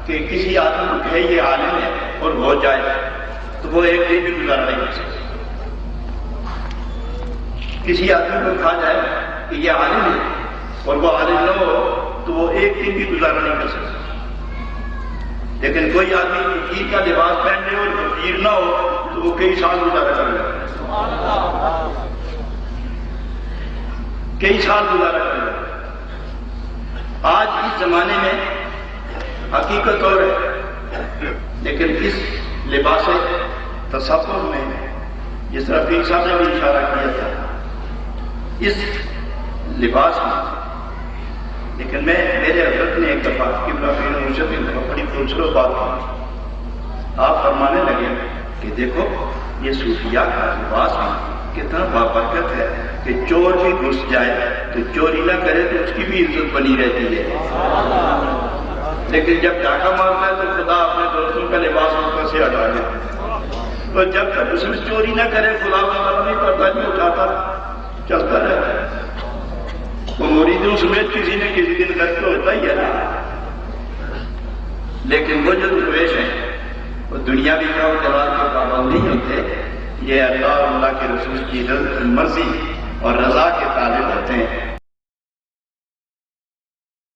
کہ کسی آدمی کو کہے یہ عالم ہے اور ہو جائے تو وہ ایک دن بھی گزارا نہیں کر سکتا. کسی آدمی کو کہا جائے کہ یہ عالم ہے اور وہ عالم نہ ہو تو وہ ایک دن بھی گزارا نہیں کر سکتا. لیکن کوئی آدمی فقیر کا لباس پہن لے اور فقیر نہ ہو تو وہ کئی سال گزارا کر لے. کئی سال گزارا کر لے. آج اس زمانے میں حقیقت اور ہے، لیکن اس لباس تصور میں جس طرح پیر صاحب نے بھی اشارہ کیا تھا اس لباس میں، لیکن میرے حضرت نے ایک دفعہ قبلہ پیر مرشد نے بڑی خوبصورت بات کی. آپ فرمانے لگے کہ دیکھو یہ صوفیاء کا لباس میں کتنا بابرکت ہے کہ چور بھی گھس جائے تو چوری نہ کرے تو اس کی بھی عزت بنی رہتی ہے، لیکن جب ڈاکہ مارتا ہے تو خدا اپنے دوستوں کا لباس اوپر سے ہٹا دیتا ہے، اور جب تک اس میں چوری نہ کرے خدا کا غم نہیں پڑتا نہیں اٹھاتا چلتا رہتا ہے. وہ مریدوں سمیت کسی نے کسی دن غرق تو ہوتا ہی ہے نا. لیکن وہ جو درویش ہیں وہ دنیاوی کا جلال کے پابند نہیں ہوتے، یہ اللہ اور اللہ کے رسول کی مرضی اور رضا کے طالب ہوتے ہیں.